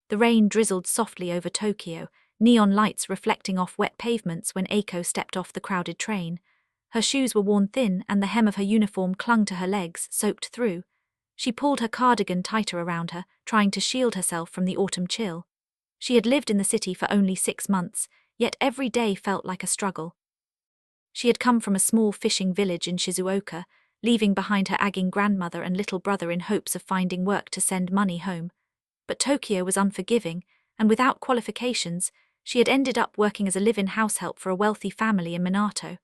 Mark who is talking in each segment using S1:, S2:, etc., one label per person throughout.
S1: The rain drizzled softly over Tokyo, neon lights reflecting off wet pavements when Eiko stepped off the crowded train. Her shoes were worn thin and the hem of her uniform clung to her legs, soaked through. She pulled her cardigan tighter around her, trying to shield herself from the autumn chill. She had lived in the city for only 6 months, yet every day felt like a struggle. She had come from a small fishing village in Shizuoka, leaving behind her aging grandmother and little brother in hopes of finding work to send money home. But Tokyo was unforgiving, and without qualifications, she had ended up working as a live-in househelp for a wealthy family in Minato.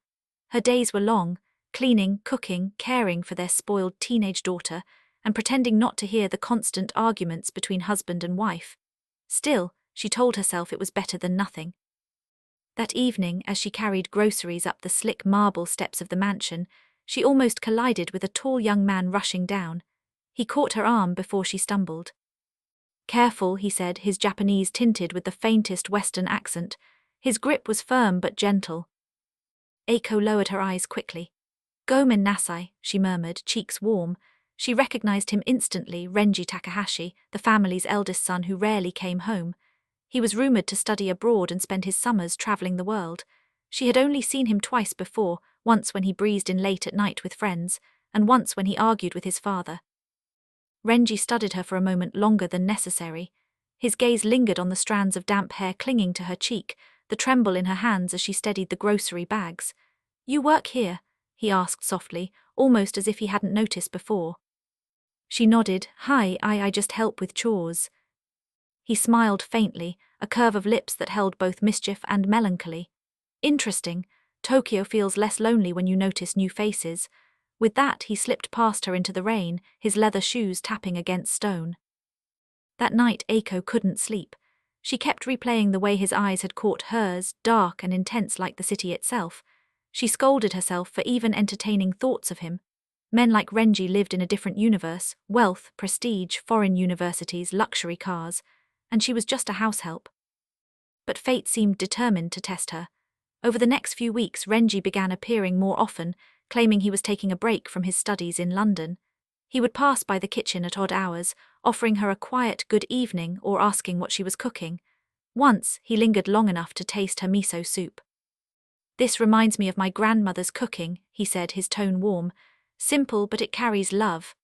S1: Her days were long, cleaning, cooking, caring for their spoiled teenage daughter, and pretending not to hear the constant arguments between husband and wife. Still, she told herself it was better than nothing. That evening, as she carried groceries up the slick marble steps of the mansion, she almost collided with a tall young man rushing down. He caught her arm before she stumbled. "Careful," he said, his Japanese tinted with the faintest Western accent. His grip was firm but gentle. Eiko lowered her eyes quickly. "Gomen nasai," she murmured, cheeks warm. She recognized him instantly, Renji Takahashi, the family's eldest son who rarely came home. He was rumored to study abroad and spend his summers traveling the world. She had only seen him twice before, once when he breezed in late at night with friends, and once when he argued with his father. Renji studied her for a moment longer than necessary. His gaze lingered on the strands of damp hair clinging to her cheek, the tremble in her hands as she steadied the grocery bags. "You work here?" he asked softly, almost as if he hadn't noticed before. She nodded. "Hi, I just help with chores." He smiled faintly, a curve of lips that held both mischief and melancholy. "Interesting. Tokyo feels less lonely when you notice new faces." With that, he slipped past her into the rain, his leather shoes tapping against stone. That night, Eiko couldn't sleep. She kept replaying the way his eyes had caught hers, dark and intense like the city itself. She scolded herself for even entertaining thoughts of him. Men like Renji lived in a different universe: wealth, prestige, foreign universities, luxury cars, and she was just a househelp. But fate seemed determined to test her. Over the next few weeks, Renji began appearing more often, claiming he was taking a break from his studies in London. He would pass by the kitchen at odd hours, offering her a quiet good evening or asking what she was cooking. Once, he lingered long enough to taste her miso soup. "This reminds me of my grandmother's cooking," he said, his tone warm. "Simple, but it carries love."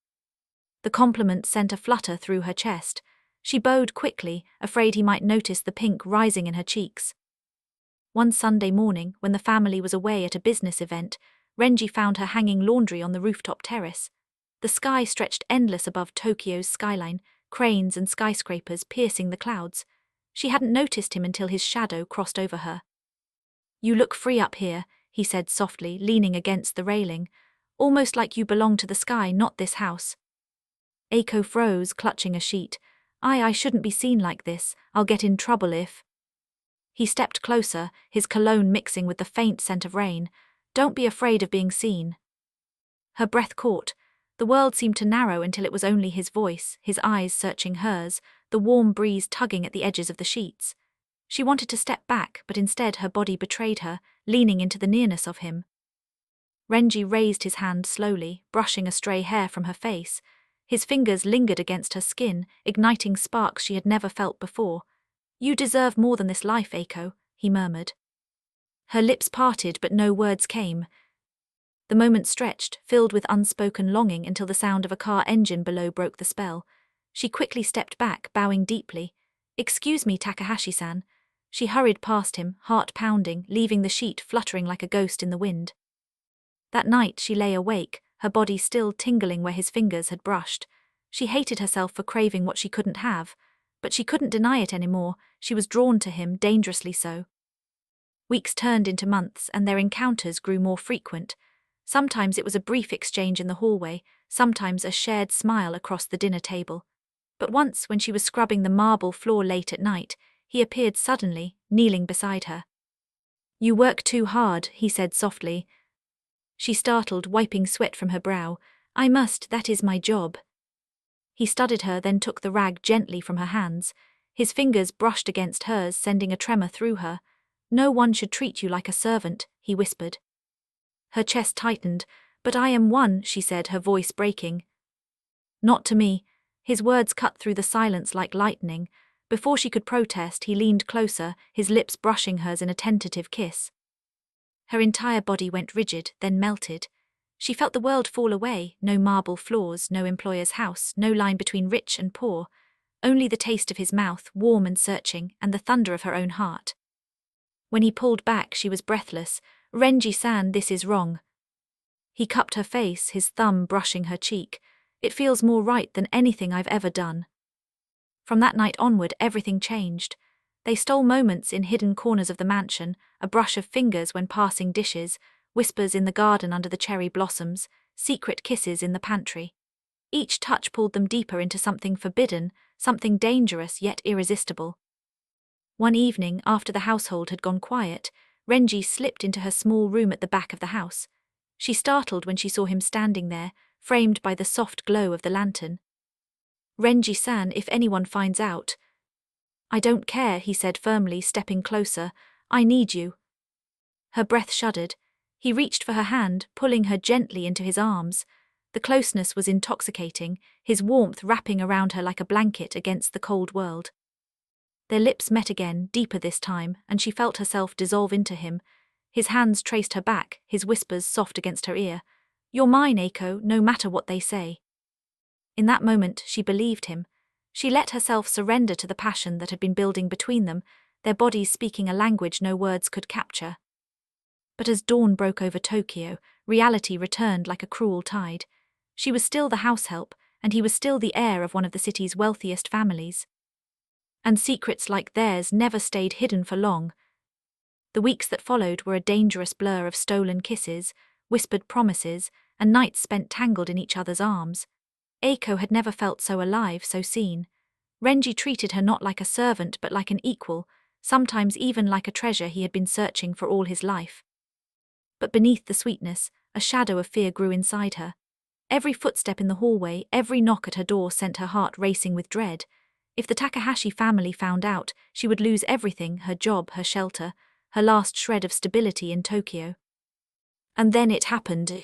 S1: The compliment sent a flutter through her chest. She bowed quickly, afraid he might notice the pink rising in her cheeks. One Sunday morning, when the family was away at a business event, Renji found her hanging laundry on the rooftop terrace. The sky stretched endless above Tokyo's skyline, cranes and skyscrapers piercing the clouds. She hadn't noticed him until his shadow crossed over her. "You look free up here," he said softly, leaning against the railing. "Almost like you belong to the sky, not this house." Eiko froze, clutching a sheet. I shouldn't be seen like this. I'll get in trouble if..." He stepped closer, his cologne mixing with the faint scent of rain. "Don't be afraid of being seen." Her breath caught. The world seemed to narrow until it was only his voice, his eyes searching hers, the warm breeze tugging at the edges of the sheets. She wanted to step back, but instead her body betrayed her, leaning into the nearness of him. Renji raised his hand slowly, brushing a stray hair from her face. His fingers lingered against her skin, igniting sparks she had never felt before. "You deserve more than this life, Eiko," he murmured. Her lips parted, but no words came. The moment stretched, filled with unspoken longing, until the sound of a car engine below broke the spell. She quickly stepped back, bowing deeply. "Excuse me, Takahashi-san." She hurried past him, heart pounding, leaving the sheet fluttering like a ghost in the wind. That night she lay awake, her body still tingling where his fingers had brushed. She hated herself for craving what she couldn't have, but she couldn't deny it anymore. She was drawn to him, dangerously so. Weeks turned into months, and their encounters grew more frequent. Sometimes it was a brief exchange in the hallway, sometimes a shared smile across the dinner table. But once, when she was scrubbing the marble floor late at night, he appeared suddenly, kneeling beside her. "You work too hard," he said softly. She startled, wiping sweat from her brow. "I must, that is my job." He studied her, then took the rag gently from her hands. His fingers brushed against hers, sending a tremor through her. "No one should treat you like a servant," he whispered. Her chest tightened. "But I am one," she said, her voice breaking. "Not to me." His words cut through the silence like lightning. Before she could protest, he leaned closer, his lips brushing hers in a tentative kiss. Her entire body went rigid, then melted. She felt the world fall away, no marble floors, no employer's house, no line between rich and poor, only the taste of his mouth, warm and searching, and the thunder of her own heart. When he pulled back, she was breathless. "Renji-san, this is wrong." He cupped her face, his thumb brushing her cheek. "It feels more right than anything I've ever done." From that night onward, everything changed. They stole moments in hidden corners of the mansion, a brush of fingers when passing dishes, whispers in the garden under the cherry blossoms, secret kisses in the pantry. Each touch pulled them deeper into something forbidden, something dangerous yet irresistible. One evening, after the household had gone quiet, Renji slipped into her small room at the back of the house. She startled when she saw him standing there, framed by the soft glow of the lantern. "Renji-san, if anyone finds out—" "I don't care," he said firmly, stepping closer. "I need you." Her breath shuddered. He reached for her hand, pulling her gently into his arms. The closeness was intoxicating, his warmth wrapping around her like a blanket against the cold world. Their lips met again, deeper this time, and she felt herself dissolve into him. His hands traced her back, his whispers soft against her ear. "You're mine, Eiko, no matter what they say." In that moment, she believed him. She let herself surrender to the passion that had been building between them, their bodies speaking a language no words could capture. But as dawn broke over Tokyo, reality returned like a cruel tide. She was still the househelp, and he was still the heir of one of the city's wealthiest families. And secrets like theirs never stayed hidden for long. The weeks that followed were a dangerous blur of stolen kisses, whispered promises, and nights spent tangled in each other's arms. Eiko had never felt so alive, so seen. Renji treated her not like a servant but like an equal, sometimes even like a treasure he had been searching for all his life. But beneath the sweetness, a shadow of fear grew inside her. Every footstep in the hallway, every knock at her door sent her heart racing with dread. If the Takahashi family found out, she would lose everything, her job, her shelter, her last shred of stability in Tokyo. And then it happened.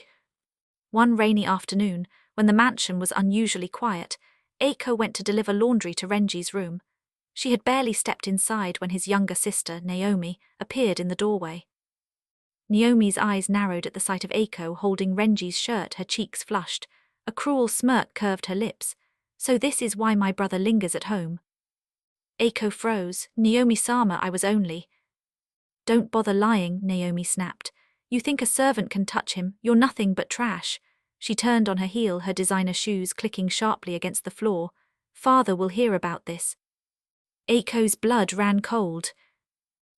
S1: One rainy afternoon, when the mansion was unusually quiet, Eiko went to deliver laundry to Renji's room. She had barely stepped inside when his younger sister, Naomi, appeared in the doorway. Naomi's eyes narrowed at the sight of Eiko holding Renji's shirt, her cheeks flushed. A cruel smirk curved her lips. "So this is why my brother lingers at home." Eiko froze. "Naomi-sama, I was only—" "Don't bother lying," Naomi snapped. "You think a servant can touch him, you're nothing but trash." She turned on her heel, her designer shoes clicking sharply against the floor. "Father will hear about this." Eiko's blood ran cold.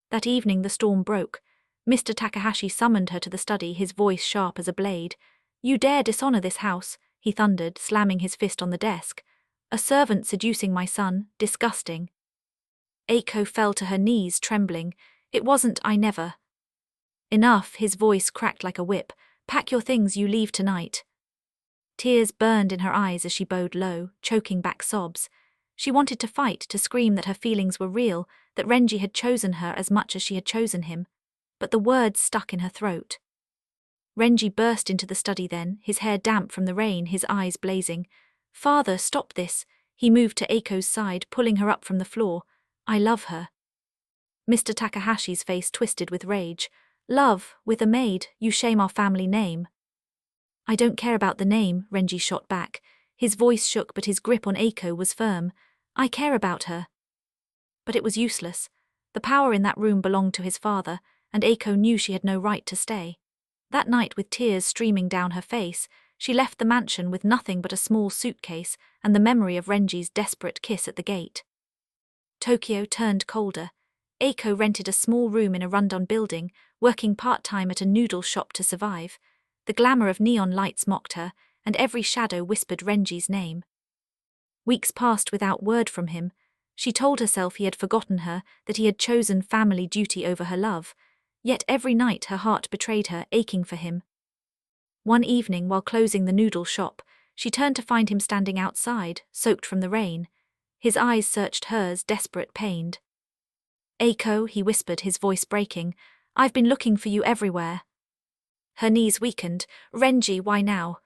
S1: That evening the storm broke. Mr. Takahashi summoned her to the study, his voice sharp as a blade. "You dare dishonor this house," he thundered, slamming his fist on the desk. "A servant seducing my son, disgusting." Eiko fell to her knees, trembling. "It wasn't, I never—" "Enough," his voice cracked like a whip. "Pack your things, you leave tonight." Tears burned in her eyes as she bowed low, choking back sobs. She wanted to fight, to scream that her feelings were real, that Renji had chosen her as much as she had chosen him. But the words stuck in her throat. Renji burst into the study then, his hair damp from the rain, his eyes blazing. "Father, stop this." He moved to Eiko's side, pulling her up from the floor. "I love her." Mr. Takahashi's face twisted with rage. "Love, with a maid, you shame our family name." "I don't care about the name," Renji shot back. His voice shook but his grip on Eiko was firm. "I care about her." But it was useless. The power in that room belonged to his father, and Eiko knew she had no right to stay. That night, with tears streaming down her face, she left the mansion with nothing but a small suitcase and the memory of Renji's desperate kiss at the gate. Tokyo turned colder. Eiko rented a small room in a rundown building, working part-time at a noodle shop to survive. The glamour of neon lights mocked her, and every shadow whispered Renji's name. Weeks passed without word from him. She told herself he had forgotten her, that he had chosen family duty over her love. Yet every night her heart betrayed her, aching for him. One evening, while closing the noodle shop, she turned to find him standing outside, soaked from the rain. His eyes searched hers, desperate, pained. "Eiko," he whispered, his voice breaking, "I've been looking for you everywhere." Her knees weakened. "Renji, why now?"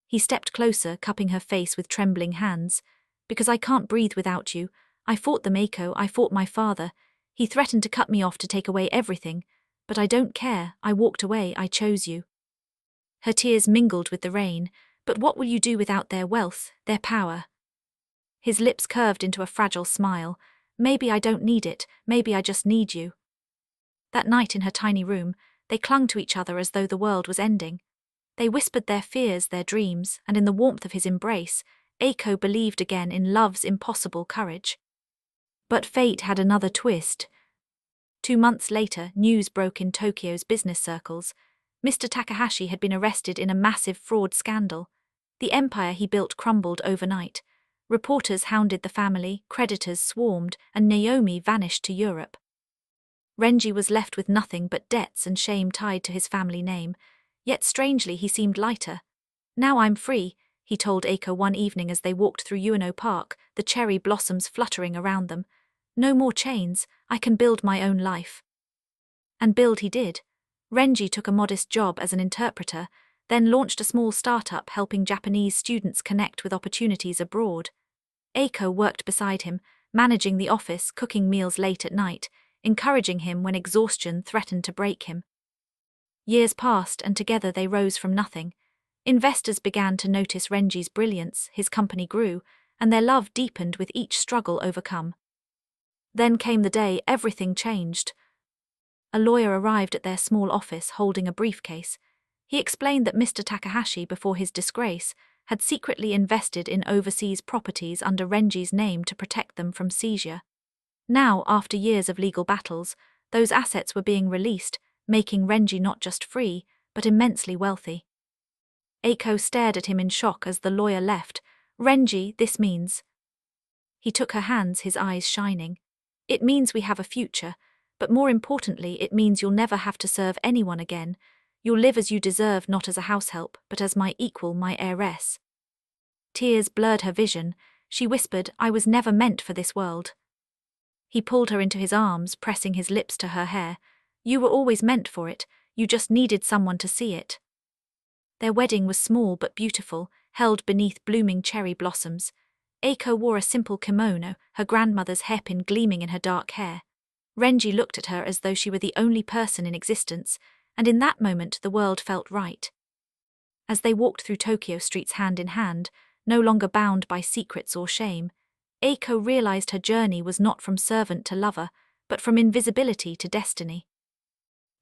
S1: He stepped closer, cupping her face with trembling hands. "Because I can't breathe without you. I fought them, Eiko, I fought my father. He threatened to cut me off to take away everything. But I don't care, I walked away, I chose you. Her tears mingled with the rain. But what will you do without their wealth, their power? His lips curved into a fragile smile. Maybe I don't need it, maybe I just need you. That night in her tiny room, they clung to each other as though the world was ending. They whispered their fears, their dreams, and in the warmth of his embrace, Eiko believed again in love's impossible courage. But fate had another twist. 2 months later, news broke in Tokyo's business circles. Mr. Takahashi had been arrested in a massive fraud scandal. The empire he built crumbled overnight. Reporters hounded the family, creditors swarmed, and Naomi vanished to Europe. Renji was left with nothing but debts and shame tied to his family name. Yet strangely he seemed lighter. Now I'm free, he told Eiko one evening as they walked through Ueno Park, the cherry blossoms fluttering around them. No more chains, I can build my own life. And build he did. Renji took a modest job as an interpreter, then launched a small startup helping Japanese students connect with opportunities abroad. Eiko worked beside him, managing the office, cooking meals late at night, encouraging him when exhaustion threatened to break him. Years passed and together they rose from nothing. Investors began to notice Renji's brilliance, his company grew, and their love deepened with each struggle overcome. Then came the day everything changed. A lawyer arrived at their small office holding a briefcase. He explained that Mr. Takahashi, before his disgrace, had secretly invested in overseas properties under Renji's name to protect them from seizure. Now, after years of legal battles, those assets were being released, making Renji not just free, but immensely wealthy. Eiko stared at him in shock as the lawyer left. Renji, this means. He took her hands, his eyes shining. It means we have a future, but more importantly, it means you'll never have to serve anyone again. You'll live as you deserve, not as a househelp, but as my equal, my heiress. Tears blurred her vision. She whispered, I was never meant for this world. He pulled her into his arms, pressing his lips to her hair. You were always meant for it, you just needed someone to see it. Their wedding was small but beautiful, held beneath blooming cherry blossoms. Eiko wore a simple kimono, her grandmother's hairpin gleaming in her dark hair. Renji looked at her as though she were the only person in existence, and in that moment the world felt right. As they walked through Tokyo streets hand in hand, no longer bound by secrets or shame, Eiko realized her journey was not from servant to lover, but from invisibility to destiny.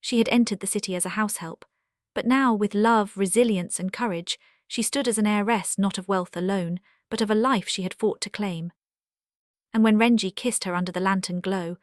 S1: She had entered the city as a househelp, but now, with love, resilience and courage, she stood as an heiress not of wealth alone, but of a life she had fought to claim. And when Renji kissed her under the lantern glow,